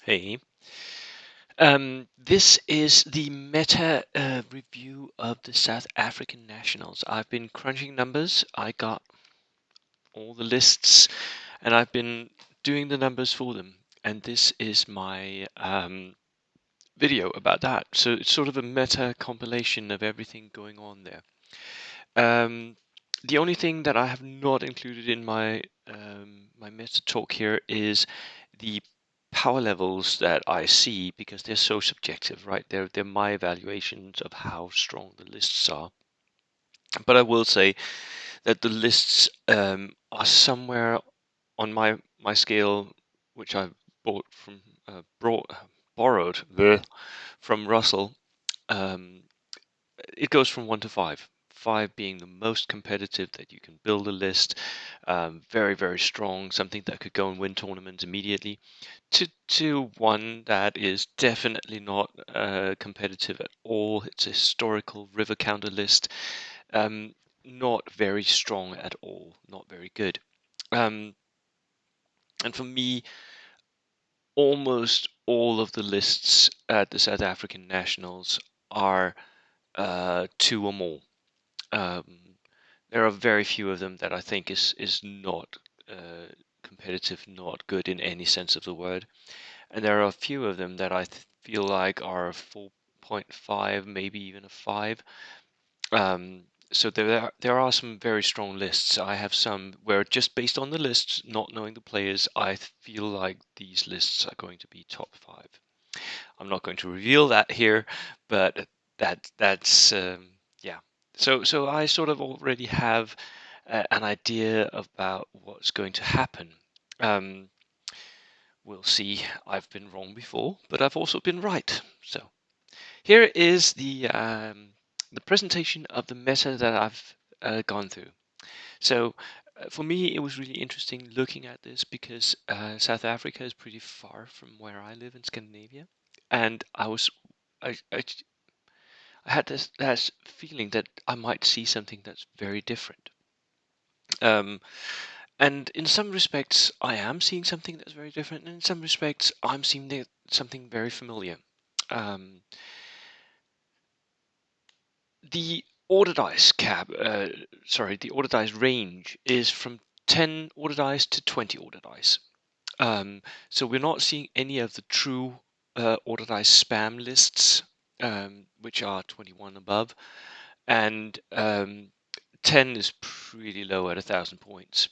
Hey, this is the meta review of the South African Nationals. I've been crunching numbers. I got all the lists, and I've been doing the numbers for them. And this is my video about that. So it's sort of a meta compilation of everything going on there. Um, the only thing that I have not included in my meta talk here is the power levels that I see, because they're so subjective, right? They're my evaluations of how strong the lists are. But I will say that the lists are somewhere on my scale, which I bought from brought borrowed from Russell. Um, it goes from 1 to 5. 5 being the most competitive that you can build a list, very, very strong, something that could go and win tournaments immediately, to 1 that is definitely not competitive at all. It's a historical river counter list, um, not very strong at all, not very good. Um, and for me, almost all of the lists at the South African Nationals are 2 or more. Um, there are very few of them that I think is not competitive, not good in any sense of the word, and there are a few of them that I feel like are 4.5, maybe even a 5. Um, so there are some very strong lists. I have some where, just based on the lists, not knowing the players, I feel like these lists are going to be top 5. I'm not going to reveal that here, but that's yeah. So I sort of already have an idea about what's going to happen. Um, we'll see. I've been wrong before, but I've also been right. So here is the presentation of the meta that I've gone through. So for me, it was really interesting looking at this because South Africa is pretty far from where I live in Scandinavia, and I had this feeling that I might see something that's very different. Um, and in some respects, I am seeing something that's very different, and in some respects, I'm seeing something very familiar. Um, the order dice the order dice range is from 10 order dice to 20 order dice. So we're not seeing any of the true order dice spam lists, which are 21 above, and 10 is pretty low at 1,000 points.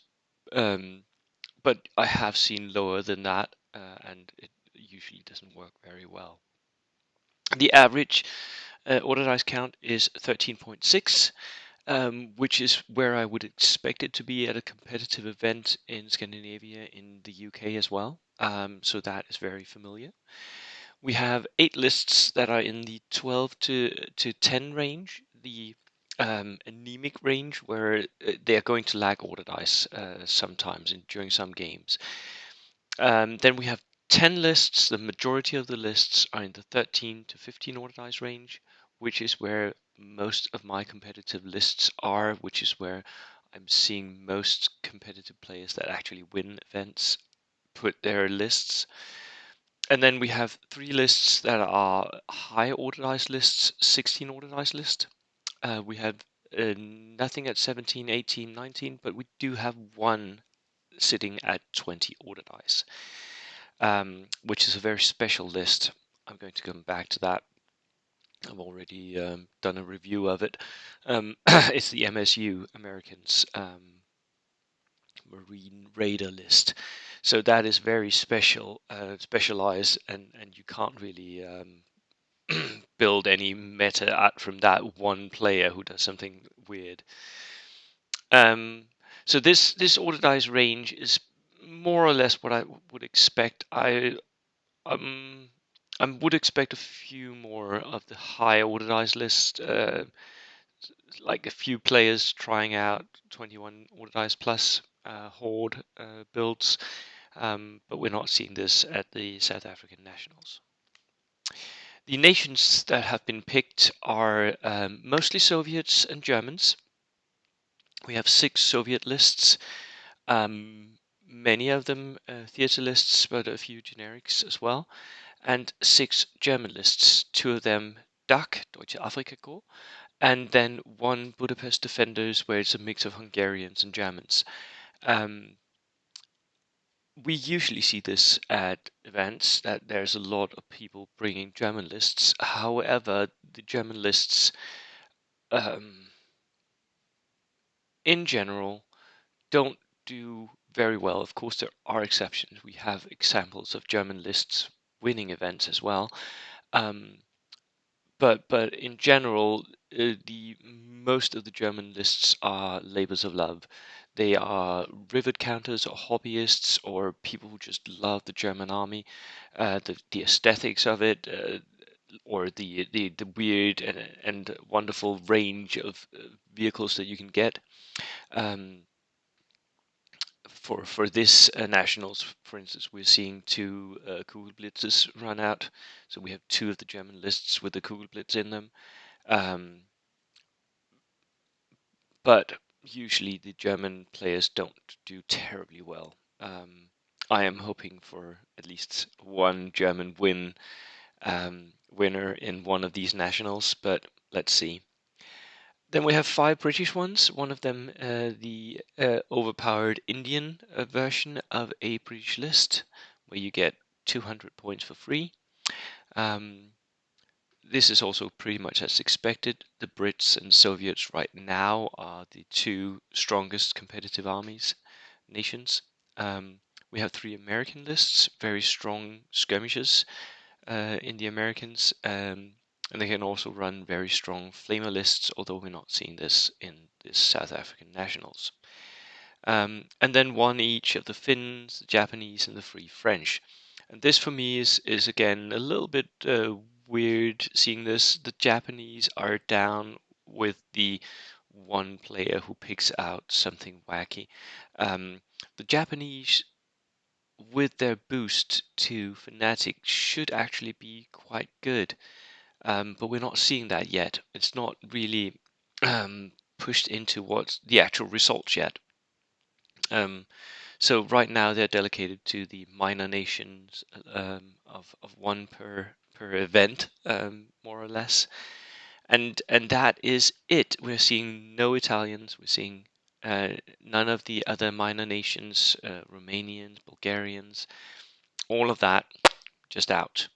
But I have seen lower than that, and it usually doesn't work very well. The average order dice count is 13.6, which is where I would expect it to be at a competitive event in Scandinavia, in the UK as well. So that is very familiar. We have 8 lists that are in the 12 to 10 range, the anemic range, where they are going to lag order dice sometimes during some games. Then we have 10 lists. The majority of the lists are in the 13 to 15 order dice range, which is where most of my competitive lists are, which is where I'm seeing most competitive players that actually win events put their lists. And then we have 3 lists that are high order dice lists, 16 order dice list. We have nothing at 17, 18, 19, but we do have one sitting at 20 order dice, which is a very special list. I'm going to come back to that. I've already done a review of it. It's the MSU, Americans Marine Raider list. So that is very specialized, and you can't really build any meta out from that one player who does something weird. So this order dice range is more or less what I would expect. Um, I would expect a few more of the high order dice list, like a few players trying out 21 order dice plus horde builds, but we're not seeing this at the South African Nationals. The nations that have been picked are mostly Soviets and Germans. We have 6 Soviet lists. many of them theatre lists, but a few generics as well, and 6 German lists, 2 of them DAC, Deutsche Afrikakorps, and then 1 Budapest Defenders, where it's a mix of Hungarians and Germans. We usually see this at events, that there's a lot of people bringing German lists. However, the German lists, um, in general, don't do very well. Of course, there are exceptions. We have examples of German lists winning events as well. Um, but in general, the most of the German lists are labors of love. They are rivet counters or hobbyists or people who just love the German army, the aesthetics of it, or the weird and wonderful range of vehicles that you can get. Um, for this nationals, for instance, we're seeing 2 Kugelblitzes run out. So we have 2 of the German lists with the Kugelblitz in them. Um, but usually the German players don't do terribly well. I am hoping for at least 1 German winner in one of these nationals, but let's see. Then we have 5 British ones. One of them, the overpowered Indian version of a British list, where you get 200 points for free. This is also pretty much as expected. The Brits and Soviets right now are the 2 strongest competitive nations. We have 3 American lists, very strong skirmishers in the Americans, and they can also run very strong flamer lists, although we're not seeing this in the South African nationals. And then 1 each of the Finns, the Japanese, and the 3 French. And this for me is again a little bit weird seeing this. The Japanese are down with the 1 player who picks out something wacky. The Japanese, with their boost to Fnatic, should actually be quite good, but we're not seeing that yet. It's not really pushed into what's the actual results yet. So right now they're delegated to the minor nations, of 1 per event, more or less, and that is it. We're seeing no Italians. We're seeing none of the other minor nations, Romanians, Bulgarians, all of that just out.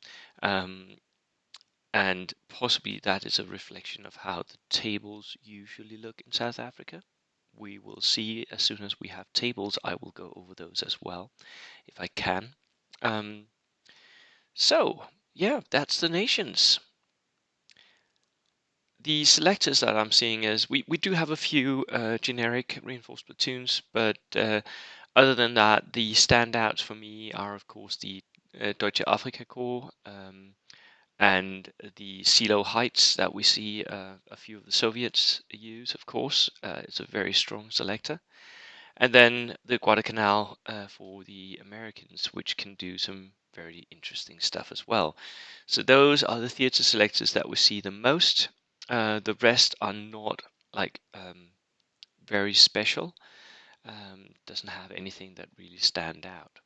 And possibly that is a reflection of how the tables usually look in South Africa. We will see as soon as we have tables. I will go over those as well, if I can. So, yeah, that's the nations. The selectors that I'm seeing is we do have a few generic reinforced platoons, but other than that, the standouts for me are, of course, the Deutsche Afrikakorps, and the Silo Heights that we see a few of the Soviets use, of course. It's a very strong selector. And then the Guadalcanal for the Americans, which can do some very interesting stuff as well. So those are the theater selectors that we see the most. The rest are not like very special. Doesn't have anything that really stand out.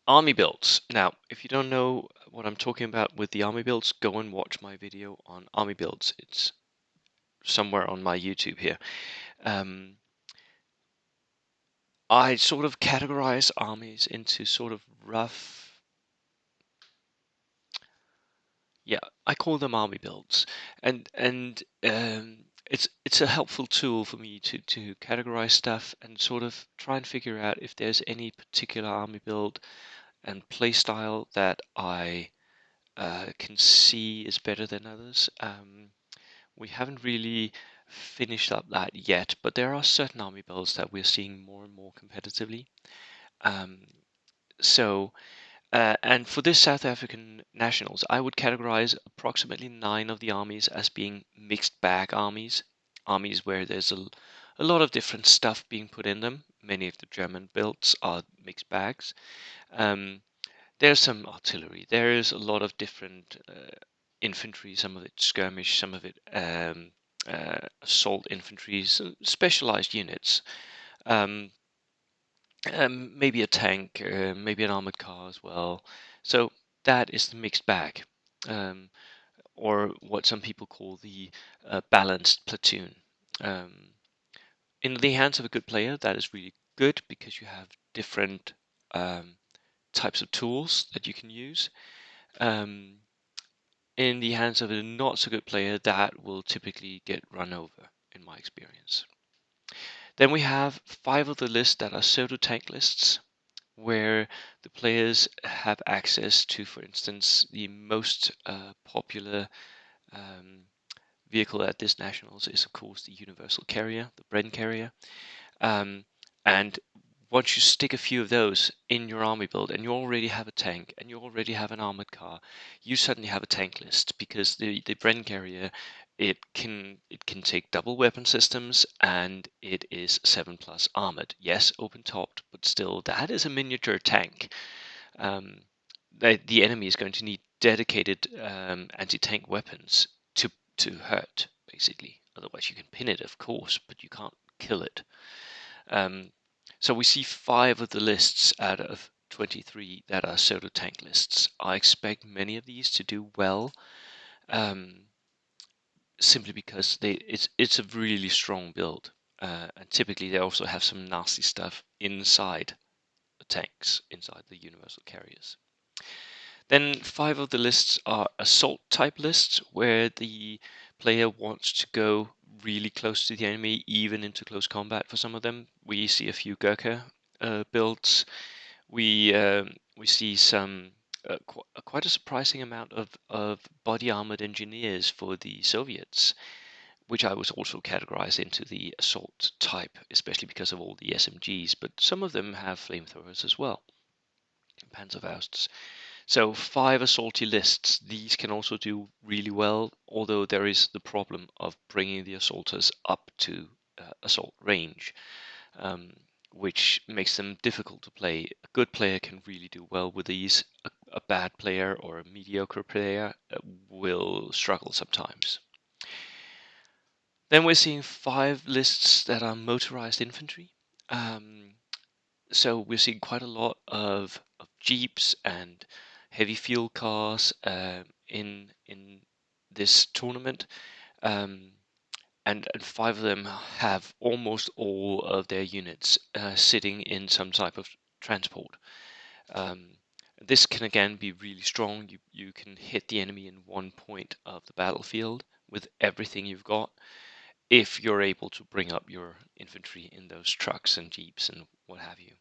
Army builds. Now, if you don't know what I'm talking about with the army builds, go and watch my video on army builds. It's somewhere on my YouTube here. I sort of categorize armies into sort of rough, yeah, I call them army builds, and it's a helpful tool for me to categorize stuff and sort of try and figure out if there's any particular army build and play style that I can see is better than others. We haven't really finished up that yet, but there are certain army builds that we're seeing more and more competitively. Um, so, and for this South African nationals, I would categorize approximately 9 of the armies as being mixed bag armies, armies where there's a lot of different stuff being put in them. Many of the German builds are mixed bags. There's some artillery. There is a lot of different infantry, some of it skirmish, some of it assault infantry, specialized units. Um, Maybe a tank, maybe an armored car as well. So that is the mixed bag, um, or what some people call the balanced platoon. Um, in the hands of a good player, that is really good because you have different um, types of tools that you can use. Um, in the hands of a not so good player, that will typically get run over, in my experience. Then we have 5 of the lists that are pseudo tank lists, where the players have access to, for instance, the most popular um, vehicle at this nationals is, of course, the universal carrier, the Bren carrier. Um, and once you stick a few of those in your army build, and you already have a tank, and you already have an armored car, you suddenly have a tank list because the Bren carrier it can take double weapon systems, and it is 7+ armored. Yes, open topped, but still that is a miniature tank. Um, the enemy is going to need dedicated anti-tank weapons to hurt, basically. Otherwise, you can pin it, of course, but you can't kill it. Um, so we see 5 of the lists out of 23 that are pseudo tank lists. I expect many of these to do well, um, simply because it's a really strong build, and typically they also have some nasty stuff inside the tanks, inside the universal carriers. Then 5 of the lists are assault type lists, where the player wants to go really close to the enemy, even into close combat. For some of them, we see a few Gurkha builds. We see some quite a surprising amount of body armored engineers for the Soviets, which I was also categorized into the assault type, especially because of all the SMGs. But some of them have flamethrowers as well, Panzerfausts. So 5 assaulty lists. These can also do really well, although there is the problem of bringing the assaulters up to assault range, um, which makes them difficult to play. A good player can really do well with these. A bad player or a mediocre player will struggle sometimes. Then we're seeing 5 lists that are motorized infantry. Um, so we're seeing quite a lot of jeeps and heavy fuel cars in this tournament, um, and 5 of them have almost all of their units sitting in some type of transport. Um, this can again be really strong. You can hit the enemy in one point of the battlefield with everything you've got if you're able to bring up your infantry in those trucks and jeeps and what have you.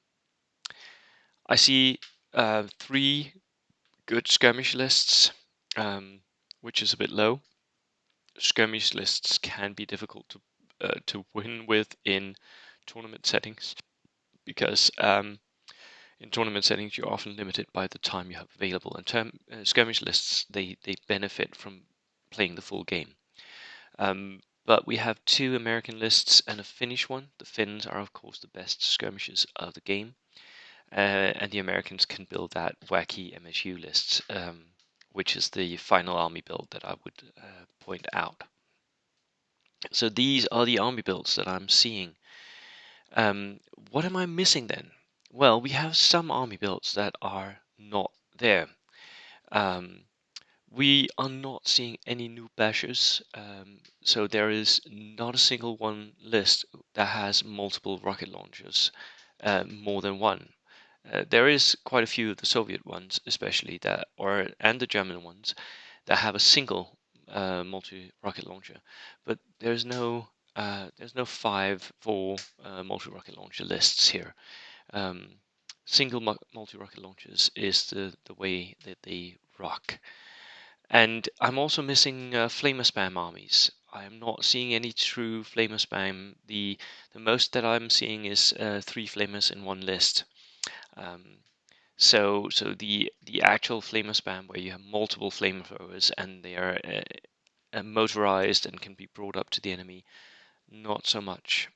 I see 3 good skirmish lists, which is a bit low. Skirmish lists can be difficult to win with in tournament settings because in tournament settings you're often limited by the time you have available. And skirmish lists they benefit from playing the full game. But we have 2 American lists and a Finnish one. The Finns are of course the best skirmishers of the game. And the Americans can build that wacky MSU list, which is the final army build that I would point out. So these are the army builds that I'm seeing. What am I missing then? Well, we have some army builds that are not there. Um, we are not seeing any new bashers, so there is not a single one list that has multiple rocket launchers, more than one. There is quite a few of the Soviet ones, especially and the German ones that have a single multi-rocket launcher, but there's no 5 4 multi-rocket launcher lists here. Um, Single multi-rocket launchers is the way that they rock. And I'm also missing flamer spam armies. I am not seeing any true flamer spam. The most that I'm seeing is 3 flamers in one list. Um, so the actual flamer spam where you have multiple flamethrowers and they are motorized and can be brought up to the enemy, not so much.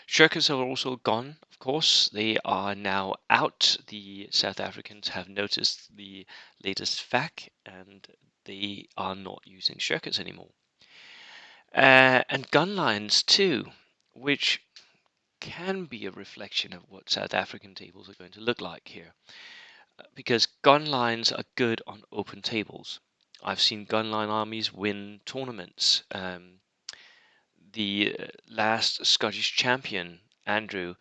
Shirkers are also gone, of course. They are now out. The South Africans have noticed the latest FAQ and they are not using shirkers anymore. And gun lines too, which can be a reflection of what South African tables are going to look like here. Because gun lines are good on open tables. I've seen gunline armies win tournaments. The last Scottish champion, Andrew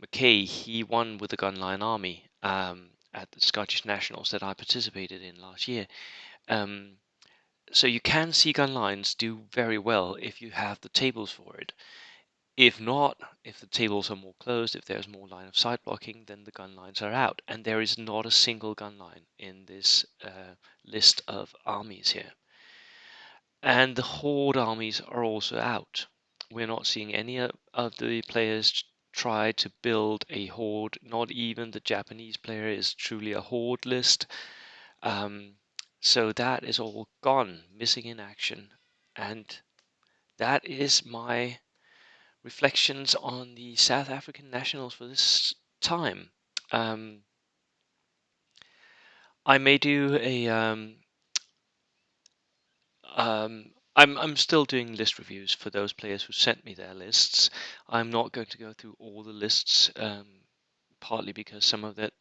McKay, he won with the gunline army at the Scottish Nationals that I participated in last year. So you can see gun lines do very well if you have the tables for it. If not, if the tables are more closed, if there's more line of sight blocking, then the gun lines are out. And there is not a single gun line in this list of armies here. And the horde armies are also out. We're not seeing any of the players try to build a horde. Not even the Japanese player is truly a horde list. So that is all gone, missing in action. And that is my reflections on the South African Nationals for this time. I may do a I'm still doing list reviews for those players who sent me their lists. I'm not going to go through all the lists, partly because some of that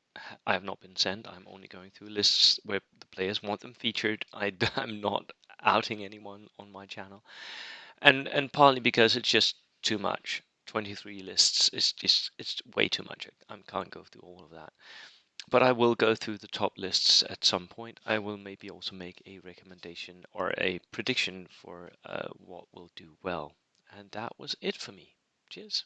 I have not been sent. I'm only going through lists where the players want them featured. I'm not outing anyone on my channel, and partly because it's just too much. 23 lists is just it's way too much. I can't go through all of that. But I will go through the top lists at some point. I will maybe also make a recommendation or a prediction for what will do well. And that was it for me. Cheers.